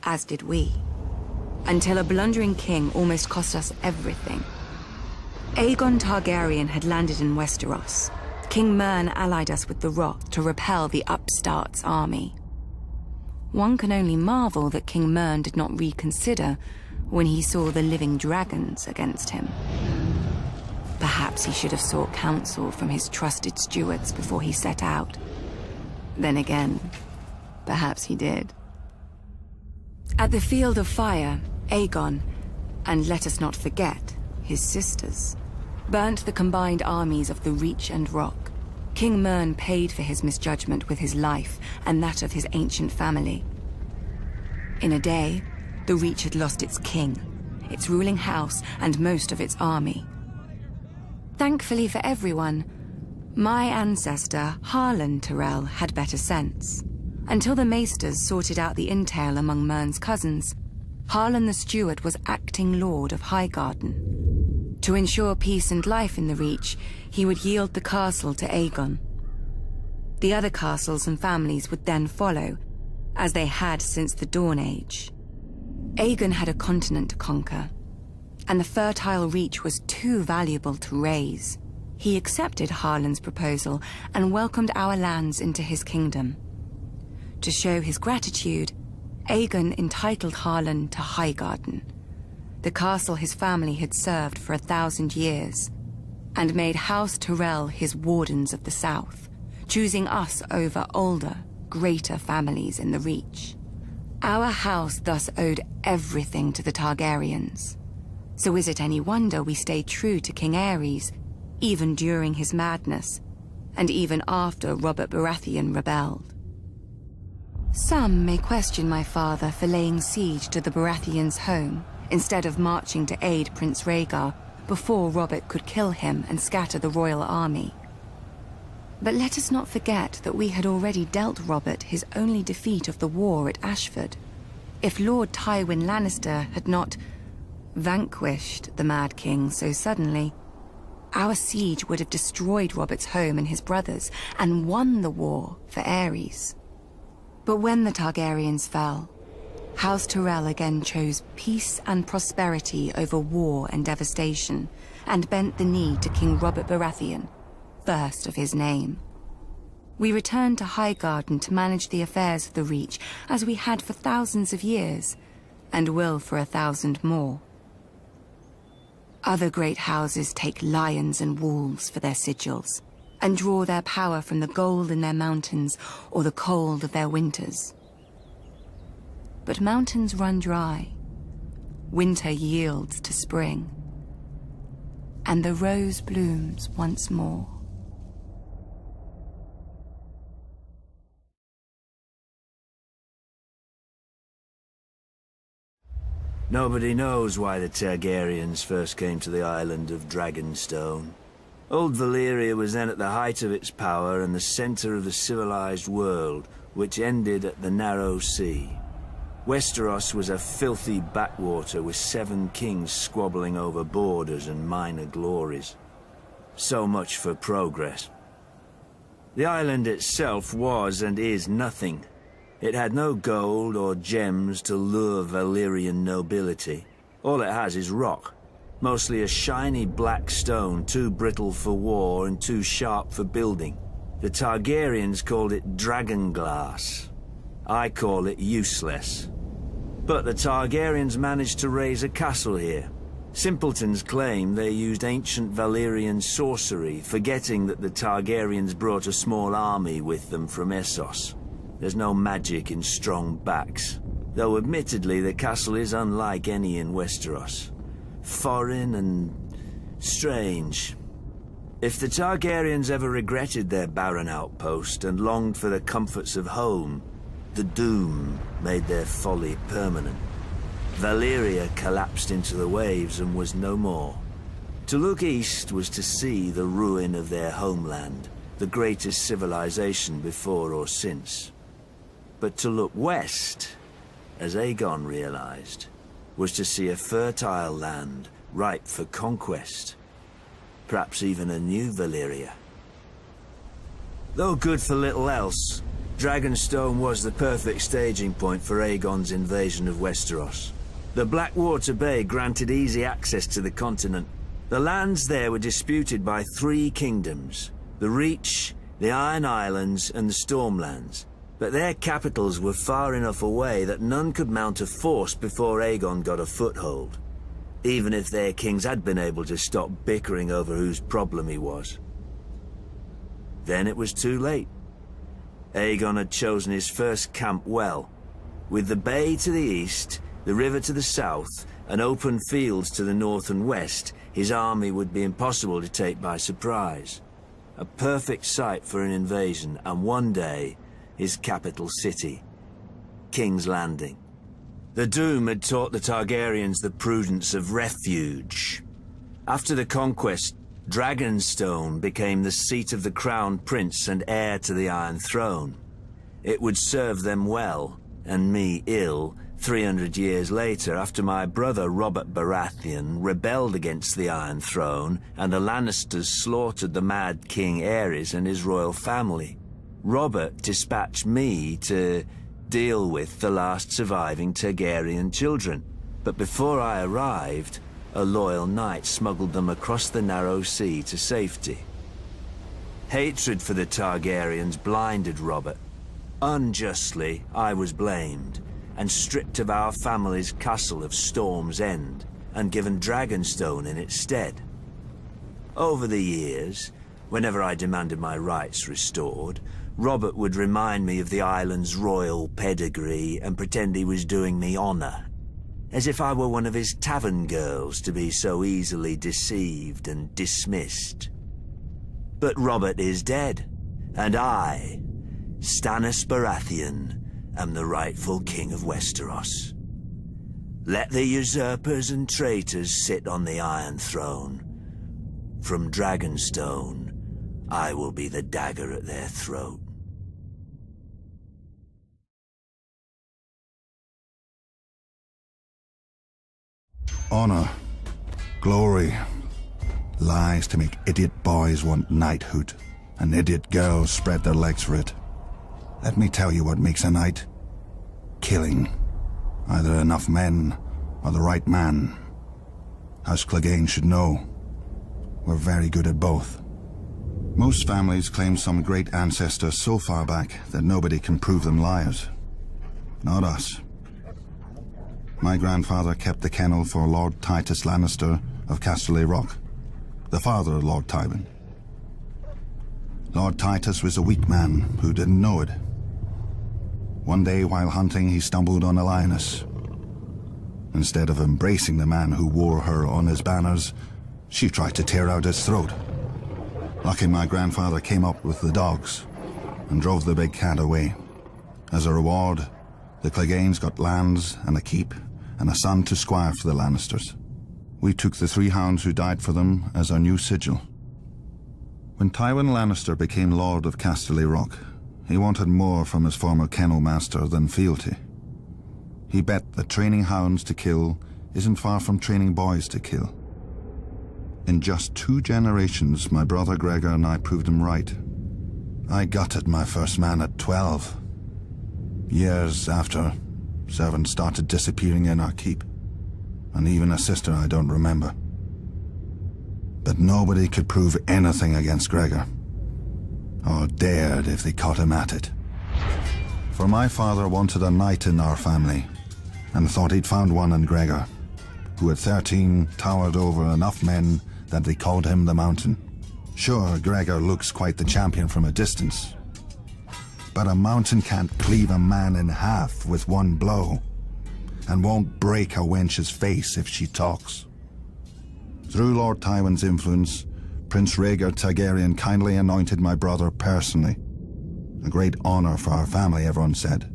As did we. Until a blundering king almost cost us everything. Aegon Targaryen had landed in Westeros. King Mern allied us with the Rock to repel the upstart's army. One can only marvel that King Mern did not reconsider when he saw the living dragons against him. Perhaps he should have sought counsel from his trusted stewards before he set out. Then again, perhaps he did. At the Field of Fire, Aegon, and let us not forget, his sisters, burnt the combined armies of the Reach and Rock. King Mern paid for his misjudgment with his life and that of his ancient family. In a day, the Reach had lost its king, its ruling house, and most of its army. Thankfully for everyone, my ancestor, Harlan Tyrell, had better sense. Until the Maesters sorted out the entail among Mern's cousins, Harlan the Steward was acting Lord of Highgarden. To ensure peace and life in the Reach, he would yield the castle to Aegon. The other castles and families would then follow, as they had since the Dawn Age. Aegon had a continent to conquer, and the fertile Reach was too valuable to raise. He accepted Harlan's proposal and welcomed our lands into his kingdom. To show his gratitude, Aegon entitled Harlan to Highgarden, the castle his family had served for 1,000 years, and made House Tyrell his wardens of the south, choosing us over older, greater families in the Reach. Our house thus owed everything to the Targaryens. So is it any wonder we stayed true to King Aerys, even during his madness, and even after Robert Baratheon rebelled? Some may question my father for laying siege to the Baratheons' home, instead of marching to aid Prince Rhaegar before Robert could kill him and scatter the royal army. But let us not forget that we had already dealt Robert his only defeat of the war at Ashford. If Lord Tywin Lannister had not vanquished the Mad King so suddenly, our siege would have destroyed Robert's home and his brothers, and won the war for Aerys. But when the Targaryens fell, House Tyrell again chose peace and prosperity over war and devastation, and bent the knee to King Robert Baratheon, first of his name. We returned to Highgarden to manage the affairs of the Reach, as we had for thousands of years, and will for 1,000 more. Other great houses take lions and wolves for their sigils, and draw their power from the gold in their mountains or the cold of their winters. But mountains run dry, winter yields to spring, and the rose blooms once more. Nobody knows why the Targaryens first came to the island of Dragonstone. Old Valyria was then at the height of its power and the center of the civilized world, which ended at the Narrow Sea. Westeros was a filthy backwater with 7 kings squabbling over borders and minor glories. So much for progress. The island itself was and is nothing. It had no gold or gems to lure Valyrian nobility. All it has is rock. Mostly a shiny black stone, too brittle for war and too sharp for building. The Targaryens called it dragonglass. I call it useless. But the Targaryens managed to raise a castle here. Simpletons claim they used ancient Valyrian sorcery, forgetting that the Targaryens brought a small army with them from Essos. There's no magic in strong backs, though admittedly the castle is unlike any in Westeros. Foreign and strange. If the Targaryens ever regretted their barren outpost and longed for the comforts of home, the doom made their folly permanent. Valyria collapsed into the waves and was no more. To look east was to see the ruin of their homeland, the greatest civilization before or since. But to look west, as Aegon realized, was to see a fertile land ripe for conquest. Perhaps even a new Valyria. Though good for little else, Dragonstone was the perfect staging point for Aegon's invasion of Westeros. The Blackwater Bay granted easy access to the continent. The lands there were disputed by 3 kingdoms: the Reach, the Iron Islands, and the Stormlands. But their capitals were far enough away that none could mount a force before Aegon got a foothold, even if their kings had been able to stop bickering over whose problem he was. Then it was too late. Aegon had chosen his first camp well, with the bay to the east, the river to the south, and open fields to the north and west. His army would be impossible to take by surprise. A perfect site for an invasion, and one day, his capital city, King's Landing. The Doom had taught the Targaryens the prudence of refuge. After the conquest, Dragonstone became the seat of the Crown Prince and heir to the Iron Throne. It would serve them well, and me ill, 300 years later, after my brother Robert Baratheon rebelled against the Iron Throne and the Lannisters slaughtered the Mad King Aerys and his royal family. Robert dispatched me to deal with the last surviving Targaryen children, but before I arrived, a loyal knight smuggled them across the narrow sea to safety. Hatred for the Targaryens blinded Robert. Unjustly, I was blamed, and stripped of our family's castle of Storm's End, and given Dragonstone in its stead. Over the years, whenever I demanded my rights restored, Robert would remind me of the island's royal pedigree and pretend he was doing me honor, as if I were one of his tavern girls to be so easily deceived and dismissed. But Robert is dead, and I, Stannis Baratheon, am the rightful king of Westeros. Let the usurpers and traitors sit on the Iron Throne. From Dragonstone, I will be the dagger at their throat. Honor, glory, lies to make idiot boys want knighthood, and idiot girls spread their legs for it. Let me tell you what makes a knight. Killing. Either enough men, or the right man. House Clegane should know. We're very good at both. Most families claim some great ancestor so far back that nobody can prove them liars. Not us. My grandfather kept the kennel for Lord Titus Lannister of Casterly Rock, the father of Lord Tywin. Lord Titus was a weak man who didn't know it. One day while hunting, he stumbled on a lioness. Instead of embracing the man who wore her on his banners, she tried to tear out his throat. Lucky my grandfather came up with the dogs and drove the big cat away. As a reward, the Cleganes got lands and a keep and a son to squire for the Lannisters. We took the 3 hounds who died for them as our new sigil. When Tywin Lannister became Lord of Casterly Rock, he wanted more from his former kennel master than fealty. He bet that training hounds to kill isn't far from training boys to kill. In just 2 generations, my brother Gregor and I proved him right. I gutted my first man at 12. Years after, servants started disappearing in our keep, and even a sister I don't remember. But nobody could prove anything against Gregor, or dared if they caught him at it. For my father wanted a knight in our family, and thought he'd found one in Gregor. who at 13 towered over enough men that they called him the Mountain. Sure, Gregor looks quite the champion from a distance, but a mountain can't cleave a man in half with one blow, and won't break a wench's face if she talks. Through Lord Tywin's influence, Prince Rhaegar Targaryen kindly anointed my brother personally. A great honor for our family, everyone said.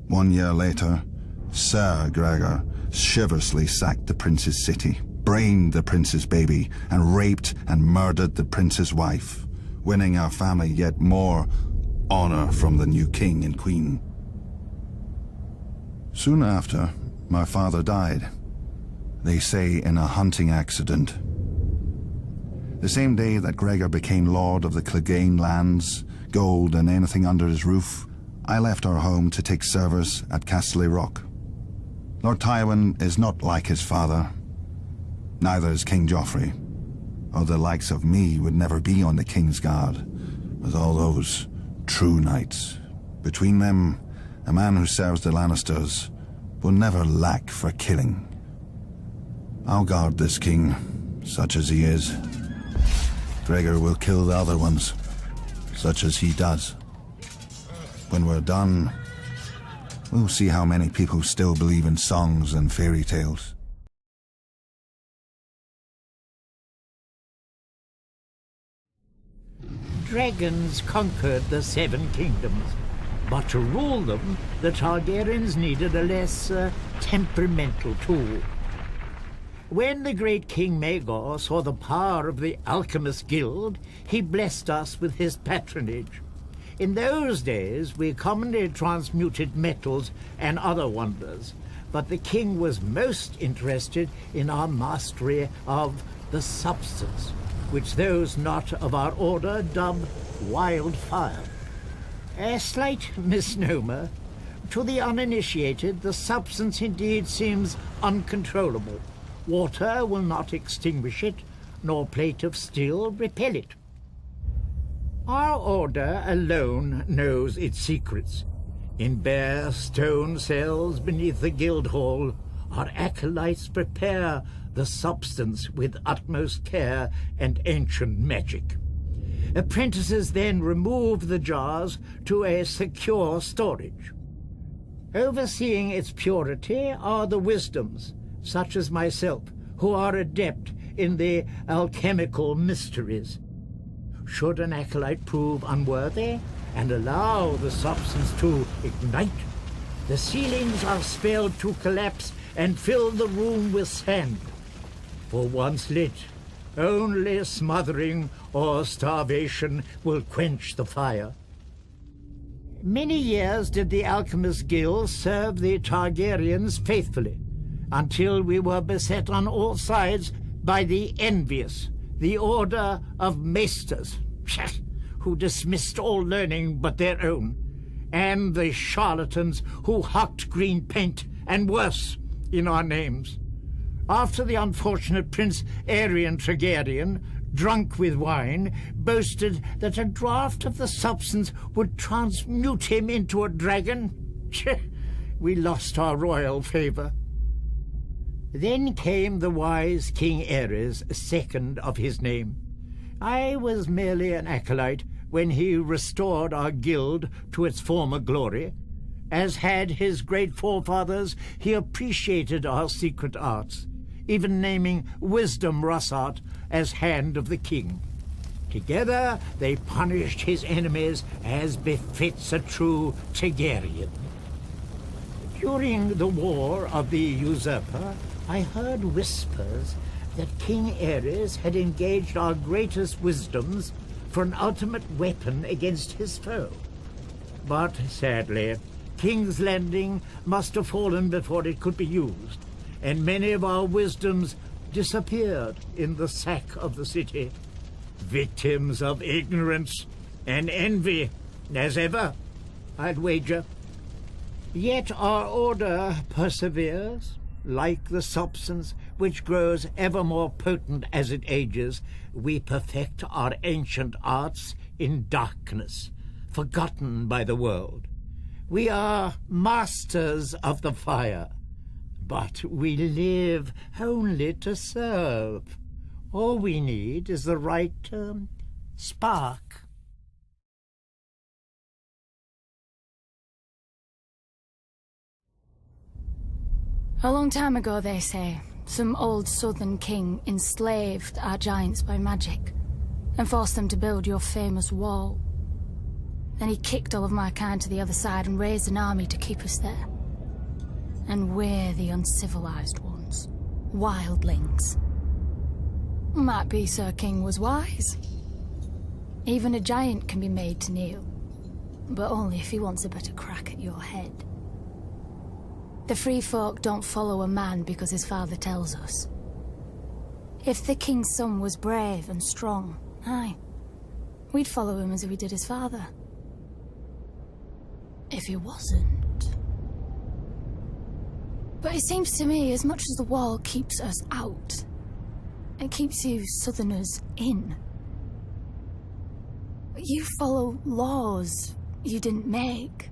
1 year later, Sir Gregor chivalrously sacked the prince's city, brained the prince's baby, and raped and murdered the prince's wife, winning our family yet more honor from the new king and queen. Soon after, my father died. They say in a hunting accident. The same day that Gregor became lord of the Clegane lands, gold and anything under his roof, I left our home to take service at Casterly Rock. Lord Tywin is not like his father. Neither is King Joffrey, or the likes of me would never be on the King's Guard, with all those true knights. Between them, a man who serves the Lannisters will never lack for killing. I'll guard this king, such as he is. Gregor will kill the other ones, such as he does. When we're done, we'll see how many people still believe in songs and fairy tales. Dragons conquered the Seven Kingdoms, but to rule them, the Targaryens needed a less temperamental tool. When the great King Maegor saw the power of the Alchemist Guild, he blessed us with his patronage. In those days, we commonly transmuted metals and other wonders, but the king was most interested in our mastery of the substance, which those not of our order dub wildfire. A slight misnomer. To the uninitiated, the substance indeed seems uncontrollable. Water will not extinguish it, nor plate of steel repel it. Our order alone knows its secrets. In bare stone cells beneath the guild hall, our acolytes prepare the substance with utmost care and ancient magic. Apprentices then remove the jars to a secure storage. Overseeing its purity are the wisdoms, such as myself, who are adept in the alchemical mysteries. Should an acolyte prove unworthy and allow the substance to ignite, the ceilings are spelled to collapse and fill the room with sand. For once lit, only smothering or starvation will quench the fire. Many years did the Alchemist Guild serve the Targaryens faithfully, until we were beset on all sides by the envious, the Order of Maesters, who dismissed all learning but their own, and the charlatans who hucked green paint and worse in our names. After the unfortunate Prince Aerion Targaryen, drunk with wine, boasted that a draught of the substance would transmute him into a dragon, we lost our royal favor. Then came the wise King Aerys, second of his name. I was merely an acolyte when he restored our guild to its former glory. As had his great forefathers, he appreciated our secret arts, even naming Wisdom Rossart as Hand of the King. Together they punished his enemies as befits a true Targaryen. During the War of the Usurper, I heard whispers that King Aerys had engaged our greatest wisdoms for an ultimate weapon against his foe. But sadly, King's Landing must have fallen before it could be used, and many of our wisdoms disappeared in the sack of the city, victims of ignorance and envy, as ever, I'd wager. Yet our order perseveres. Like the substance, which grows ever more potent as it ages, we perfect our ancient arts in darkness, forgotten by the world. We are masters of the fire, But we live only to serve. All we need is the right spark. A long time ago, they say, some old southern king enslaved our giants by magic and forced them to build your famous wall. Then he kicked all of my kind to the other side and raised an army to keep us there. And we're the uncivilized ones. Wildlings. Might be Sir King was wise. Even a giant can be made to kneel. But only if he wants a better crack at your head. The free folk don't follow a man because his father tells us. If the king's son was brave and strong, aye, we'd follow him as we did his father. If he wasn't... But it seems to me, as much as the wall keeps us out, it keeps you southerners in. You follow laws you didn't make.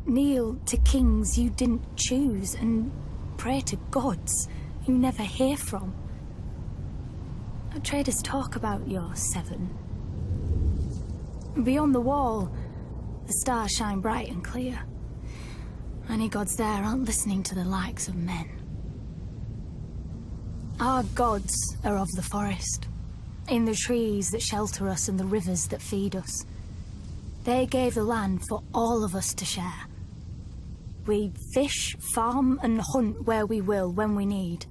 Kneel to kings you didn't choose, and pray to gods you never hear from. Our traders talk about your seven. Beyond the wall, the stars shine bright and clear. Any gods there aren't listening to the likes of men. Our gods are of the forest, in the trees that shelter us and the rivers that feed us. They gave the land for all of us to share. We fish, farm, and hunt where we will, when we need.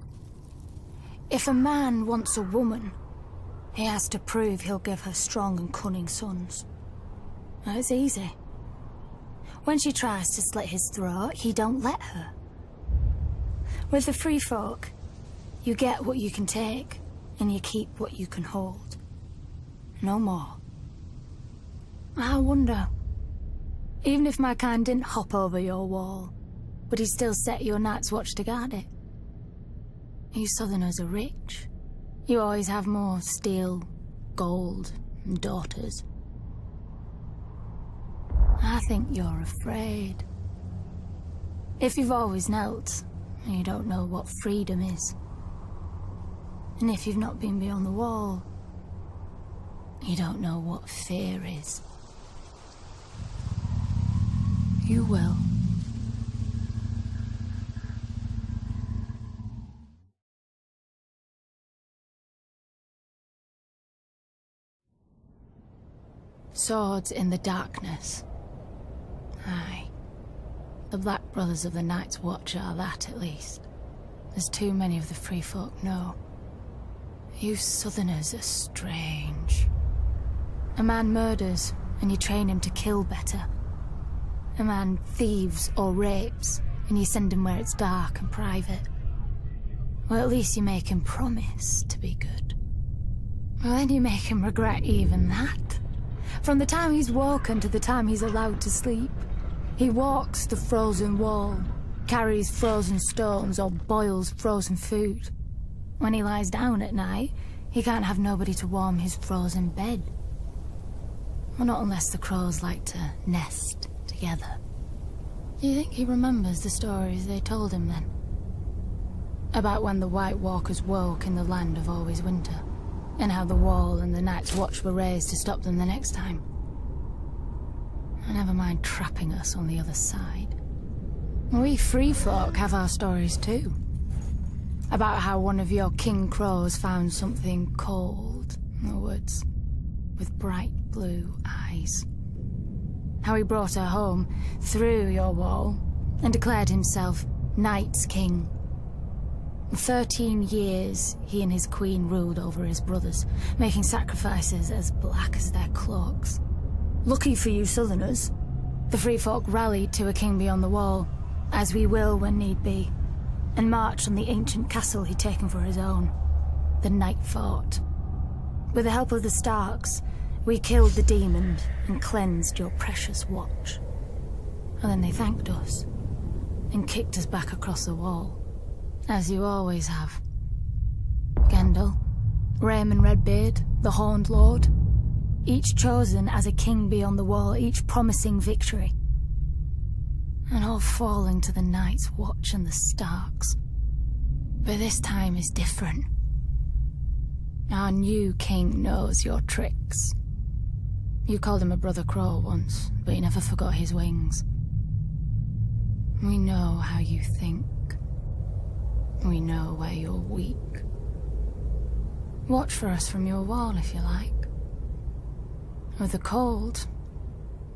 If a man wants a woman, he has to prove he'll give her strong and cunning sons. Now, it's easy. When she tries to slit his throat, he don't let her. With the free folk, you get what you can take, and you keep what you can hold. No more. I wonder, even if my kind didn't hop over your wall, would he still set your Night's Watch to guard it? You southerners are rich. You always have more steel, gold, and daughters. I think you're afraid. If you've always knelt, you don't know what freedom is. And if you've not been beyond the wall, you don't know what fear is. You will. Swords in the darkness. Aye. The Black Brothers of the Night's Watch are that, at least. As too many of the free folk know. You southerners are strange. A man murders, and you train him to kill better. A man thieves or rapes, and you send him where it's dark and private. Well, at least you make him promise to be good. Well, then you make him regret even that. From the time he's woken to the time he's allowed to sleep, he walks the frozen wall, carries frozen stones or boils frozen food. When he lies down at night, he can't have nobody to warm his frozen bed. Well, not unless the crows like to nest together. Do you think he remembers the stories they told him then? About when the White Walkers woke in the land of always winter, and how the wall and the Night's Watch were raised to stop them the next time. Never mind trapping us on the other side. We free folk have our stories too. About how one of your king crows found something cold in the woods, with bright blue eyes. How he brought her home, through your wall, and declared himself Night's King. 13 years he and his queen ruled over his brothers, making sacrifices as black as their cloaks. Lucky for you southerners, the free folk rallied to a king beyond the wall, as we will when need be, and marched on the ancient castle he'd taken for his own, the Night Fort. With the help of the Starks, we killed the demon and cleansed your precious watch. And then they thanked us, and kicked us back across the wall, as you always have. Gendel, Raymond Redbeard, the Horned Lord, each chosen as a king beyond the wall, each promising victory. and all falling to the Night's Watch and the Starks. But this time is different. Our new king knows your tricks. You called him a brother crow once, but he never forgot his wings. We know how you think. We know where you're weak. Watch for us from your wall if you like. With the cold,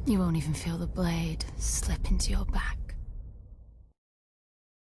you won't even feel the blade slip into your back.